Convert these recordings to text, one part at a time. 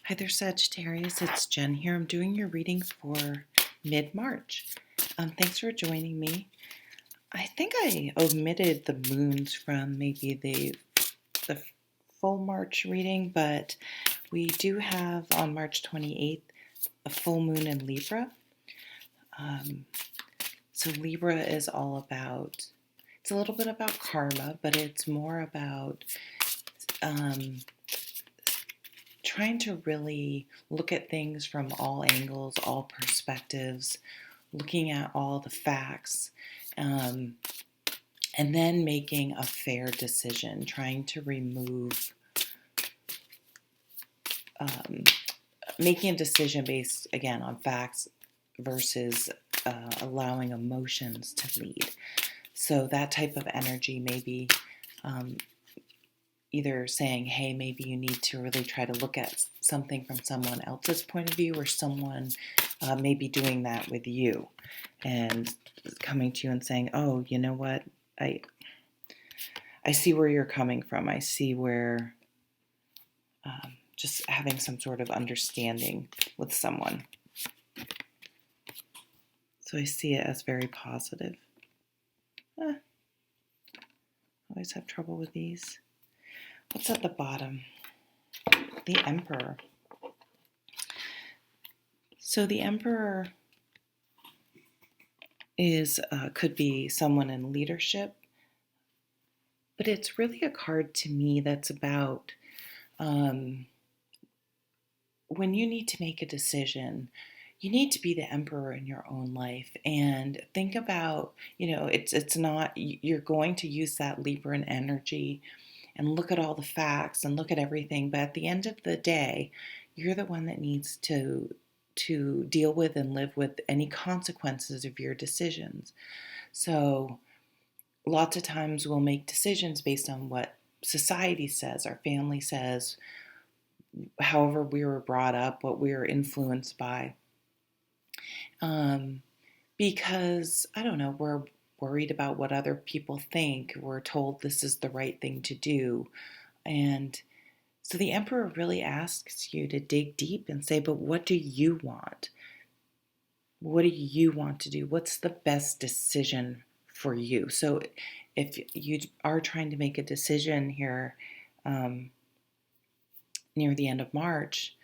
Hi there, Sagittarius. It's Jen here. I'm doing your readings for mid-March. Thanks for joining me. I think I omitted the moons from maybe the full March reading, but we do have on March 28th a full moon in Libra. So Libra is all about, it's a little bit about karma, but it's more about trying to really look at things from all angles, all perspectives, looking at all the facts, and then making a fair decision, trying to remove, making a decision based, again, on facts versus allowing emotions to lead. So that type of energy may be either saying, hey, maybe you need to really try to look at something from someone else's point of view, or someone may be doing that with you and coming to you and saying, oh, you know what, I see where you're coming from. I see where just having some sort of understanding with someone. So I see it as very positive. Always have trouble with these. What's at the bottom? The Emperor. So the Emperor is could be someone in leadership, but it's really a card to me that's about when you need to make a decision, you need to be the emperor in your own life and think about, it's not, you're going to use that Libran energy and look at all the facts and look at everything, but at the end of the day, you're the one that needs to deal with and live with any consequences of your decisions. So lots of times we'll make decisions based on what society says, our family says, however we were brought up, what we were influenced by. Because, I don't know, we're worried about what other people think. We're told this is the right thing to do. And so the Emperor really asks you to dig deep and say, but what do you want? What do you want to do? What's the best decision for you? So if you are trying to make a decision here near the end of March,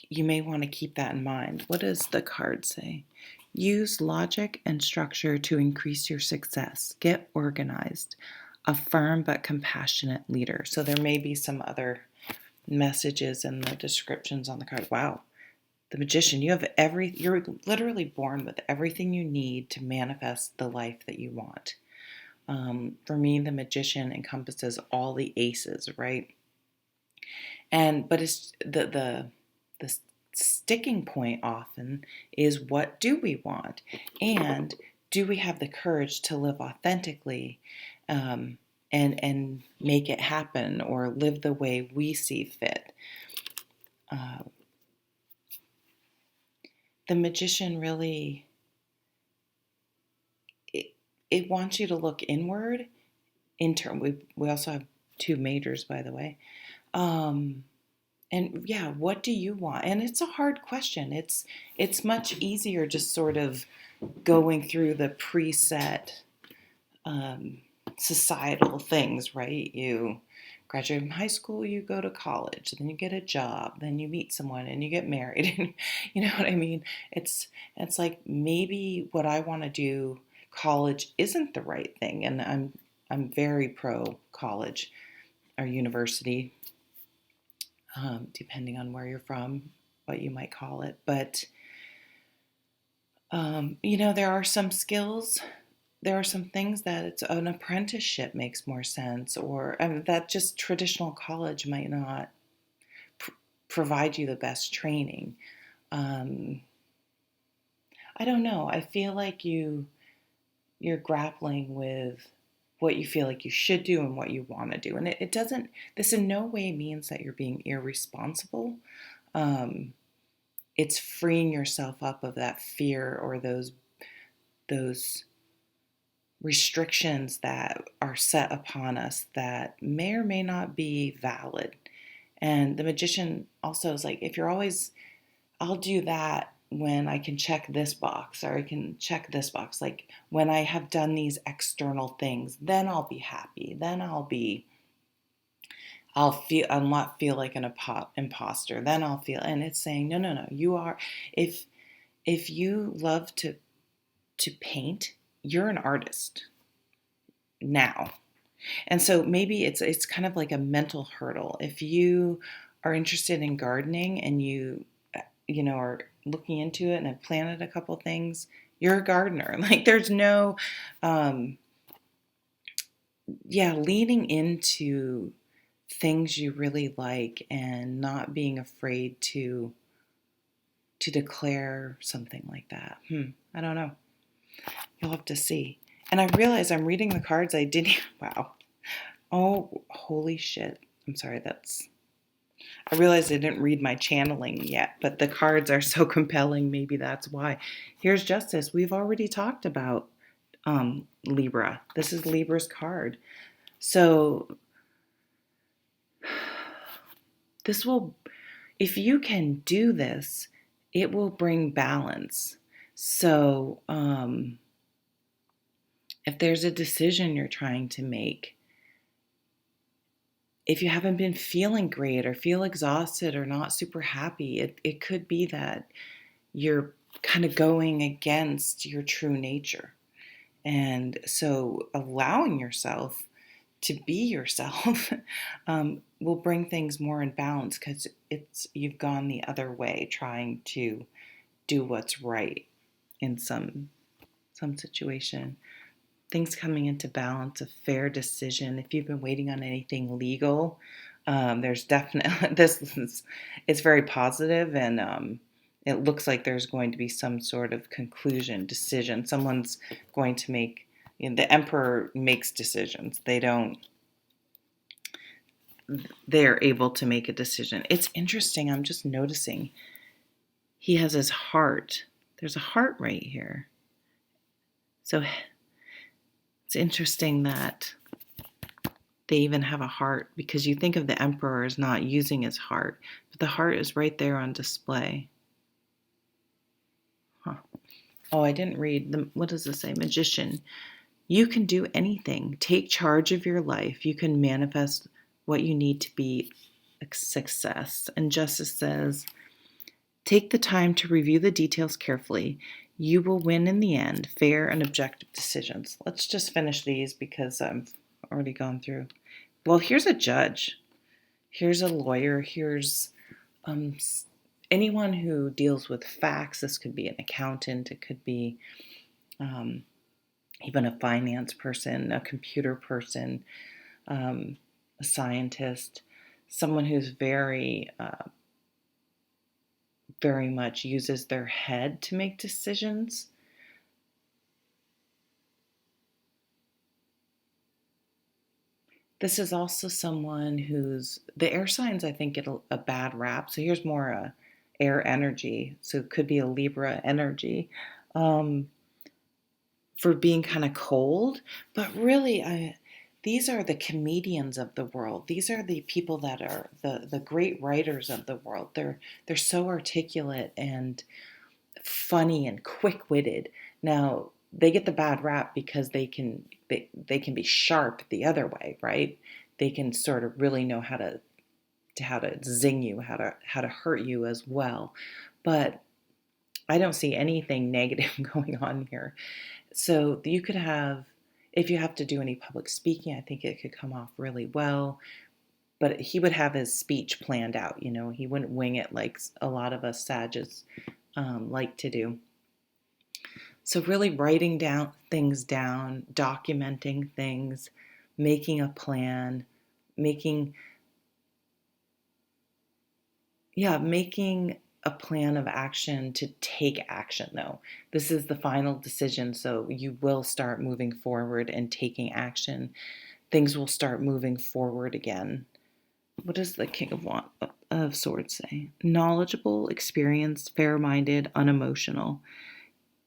you may want to keep that in mind. What does the card say? Use logic and structure to increase your success. Get organized. A firm but compassionate leader. So there may be some other messages in the descriptions on the card. Wow. The Magician, you're literally born with everything you need to manifest the life that you want. For me, the Magician encompasses all the aces, right? But it's the sticking point often is, what do we want? And do we have the courage to live authentically and make it happen, or live the way we see fit? The Magician really, it wants you to look inward. We also have two majors, by the way. And yeah, what do you want? And it's a hard question. It's much easier just sort of going through the preset societal things, right? You graduate from high school, you go to college, then you get a job, then you meet someone and you get married. You know what I mean? It's like, maybe what I want to do, college isn't the right thing, and I'm very pro college or university, depending on where you're from, what you might call it. But there are some skills. There are some things that it's an apprenticeship makes more sense, or that just traditional college might not provide you the best training. I don't know. I feel like you're grappling with what you feel like you should do and what you want to do. And this in no way means that you're being irresponsible. It's freeing yourself up of that fear or those restrictions that are set upon us that may or may not be valid. And the Magician also is like, if you're always, I'll do that when I can check this box, or I can check this box. Like when I have done these external things, then I'll be happy. Then I'll not feel like an imposter. Then I'll feel, and it's saying, no, no, no, you are, if, if you love to paint, you're an artist now. And so maybe it's kind of like a mental hurdle. If you are interested in gardening and are looking into it and have planted a couple things, you're a gardener. Like there's no leaning into things you really like and not being afraid to declare something like that. I don't know. You'll have to see. And I realize I'm reading the cards I didn't. Wow. Oh, holy shit. I'm sorry, I realized I didn't read my channeling yet, but the cards are so compelling. Maybe that's why. Here's Justice. We've already talked about Libra. This is Libra's card. So this will, if you can do this, it will bring balance. So if there's a decision you're trying to make, if you haven't been feeling great or feel exhausted or not super happy, it could be that you're kind of going against your true nature. And so allowing yourself to be yourself will bring things more in balance, because you've gone the other way trying to do what's right in some situation. Things coming into balance, a fair decision. If you've been waiting on anything legal, there's definitely, it's very positive, and it looks like there's going to be some sort of conclusion, decision. Someone's going to make, the Emperor makes decisions. They're able to make a decision. It's interesting. I'm just noticing he has his heart. There's a heart right here. So it's interesting that they even have a heart, because you think of the Emperor as not using his heart, but the heart is right there on display. Oh, I didn't read. What does this say? Magician. You can do anything. Take charge of your life. You can manifest what you need to be a success. And Justice says, take the time to review the details carefully. You will win in the end. Fair and objective decisions. Let's just finish these because I've already gone through. Well, here's a judge. Here's a lawyer. Here's anyone who deals with facts. This could be an accountant. It could be even a finance person, a computer person, a scientist, someone who's very much uses their head to make decisions. This is also someone who's, the air signs, I think, get a bad rap. So here's more air energy. So it could be a Libra energy for being kind of cold. But really, these are the comedians of the world. These are the people that are the great writers of the world. They're so articulate and funny and quick-witted. Now, they get the bad rap because they can be sharp the other way, right? They can sort of really know how to zing you, how to hurt you as well. But I don't see anything negative going on here. So you could have, if you have to do any public speaking, I think it could come off really well. But he would have his speech planned out, he wouldn't wing it like a lot of us Sages like to do. So really writing things down, documenting things, making a plan, making a plan of action to take action, though. This is the final decision, so you will start moving forward and taking action. Things will start moving forward again. What does the King of Swords say? Knowledgeable, experienced, fair-minded, unemotional.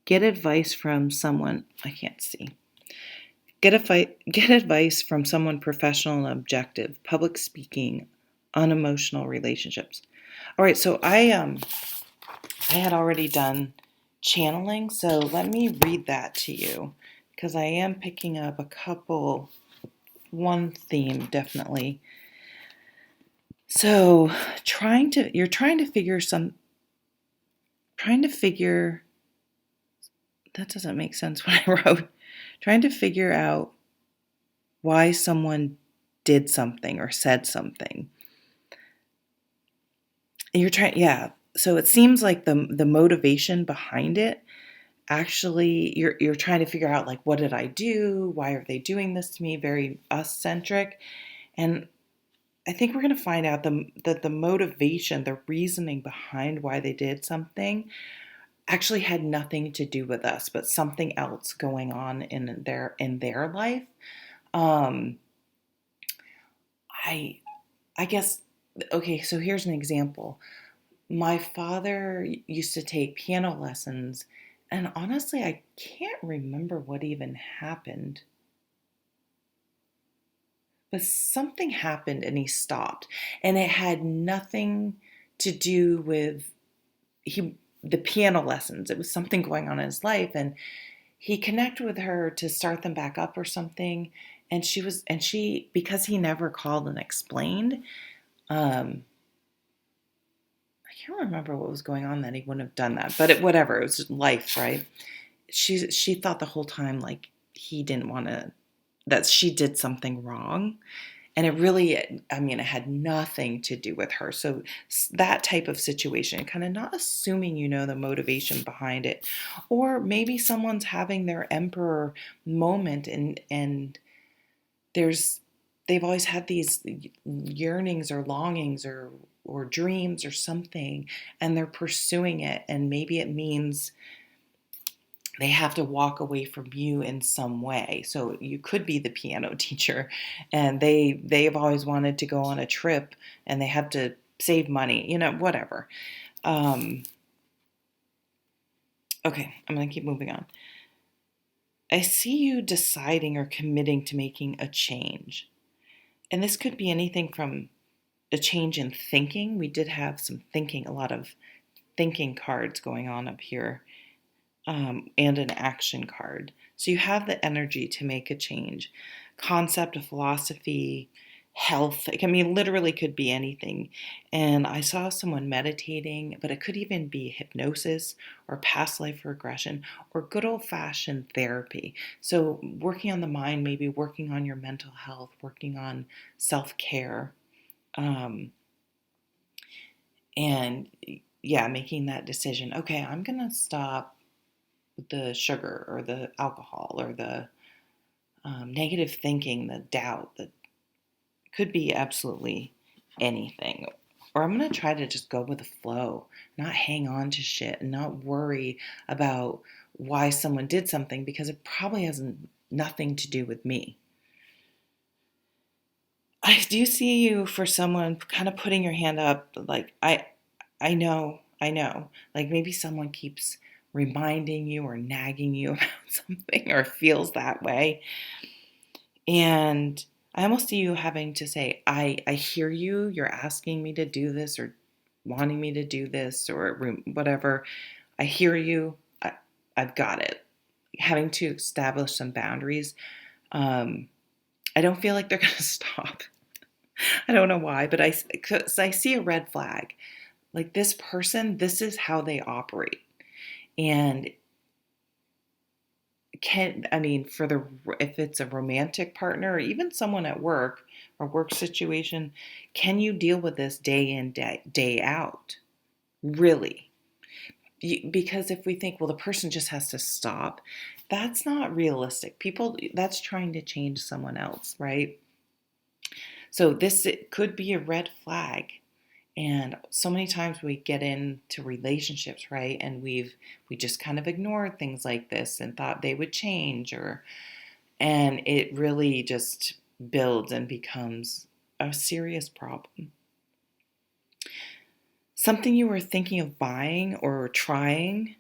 Get advice from someone, I can't see. Get advice from someone professional and objective. Public speaking, unemotional relationships. All right, so I had already done channeling, so let me read that to you because I am picking up one theme definitely. So, you're trying to figure that doesn't make sense what I wrote. Trying to figure out why someone did something or said something. And yeah. So it seems like the motivation behind it, actually you're trying to figure out, like, what did I do? Why are they doing this to me? Very us centric. And I think we're going to find out that the motivation, the reasoning behind why they did something actually had nothing to do with us, but something else going on in their life. Um, I I guess okay, so here's an example. My father used to take piano lessons, and honestly, I can't remember what even happened. But something happened and he stopped. And it had nothing to do with the piano lessons. It was something going on in his life, and he connected with her to start them back up or something. And she because he never called and explained, um I can't remember what was going on that he wouldn't have done that. But whatever, it was just life, right? She thought the whole time, like, he didn't want to, that she did something wrong. And it really, I mean, it had nothing to do with her. So that type of situation, kind of not assuming you know the motivation behind it. Or maybe someone's having their emperor moment, and there's they've always had these yearnings or longings or dreams or something, and they're pursuing it, and maybe it means they have to walk away from you in some way. So you could be the piano teacher, and they've always wanted to go on a trip, and they have to save money, whatever. Um, okay, I'm going to keep moving on. I see you deciding or committing to making a change. And this could be anything from a change in thinking. We did have a lot of thinking cards going on up here. And an action card. So you have the energy to make a change. Concept, a philosophy, health. It can mean literally could be anything. And I saw someone meditating, but it could even be hypnosis or past life regression or good old fashioned therapy. So working on the mind, maybe working on your mental health, working on self care. Um, and yeah, making that decision. Okay, I'm going to stop the sugar or the alcohol or the negative thinking, the doubt, that could be absolutely anything. Or I'm going to try to just go with the flow, not hang on to shit and not worry about why someone did something, because it probably has nothing to do with me. I do see you for someone kind of putting your hand up, like, I know. Like maybe someone keeps reminding you or nagging you about something or feels that way. And I almost see you having to say, I hear you, you're asking me to do this or wanting me to do this or whatever. I hear you, I've got it. Having to establish some boundaries. Um, I don't feel like they're going to stop. I don't know why, but 'cause I see a red flag. Like, this person, this is how they operate. And if it's a romantic partner or even someone at work or work situation, can you deal with this day in, day out? Really? Because if we think, well, the person just has to stop, that's not realistic. That's trying to change someone else, right? So it could be a red flag. And so many times we get into relationships, right? And we just kind of ignored things like this and thought they would change, and it really just builds and becomes a serious problem. Something you were thinking of buying or trying.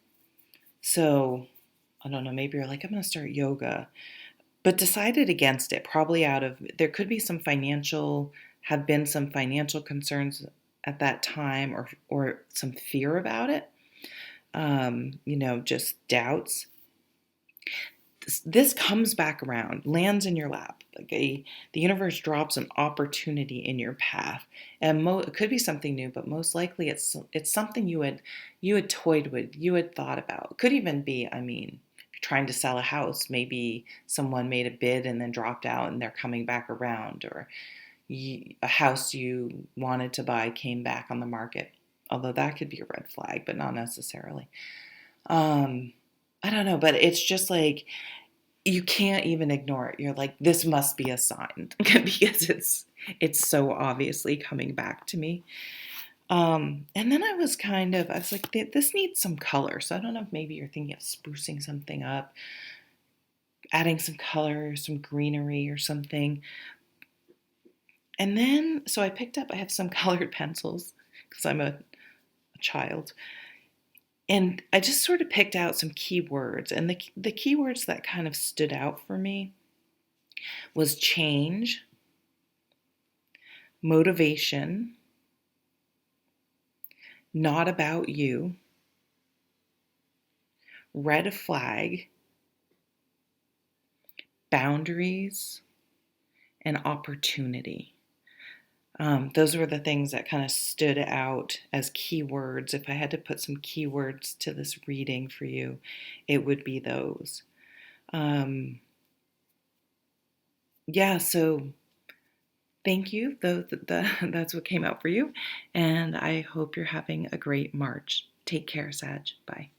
So, I don't know, maybe you're like, I'm going to start yoga, but decided against it, probably there could be some financial have been some financial concerns at that time, or some fear about it, just doubts. This comes back around, lands in your lap. The universe drops an opportunity in your path, and it could be something new, but most likely it's something you had toyed with, you had thought about. It could even be, if you're trying to sell a house, maybe someone made a bid and then dropped out, and they're coming back around, or a house you wanted to buy came back on the market. Although that could be a red flag, but not necessarily. I don't know, but it's just like you can't even ignore it. You're like, this must be a sign because it's so obviously coming back to me. And then I was like, this needs some color. So I don't know if maybe you're thinking of sprucing something up, adding some color, some greenery or something. And then, so I have some colored pencils because I'm a child. And I just sort of picked out some keywords. And the keywords that kind of stood out for me was change, motivation, not about you, red flag, boundaries, and opportunity. Those were the things that kind of stood out as keywords. If I had to put some keywords to this reading for you, it would be those. Yeah, so thank you. That's what came out for you. And I hope you're having a great March. Take care, Sag. Bye.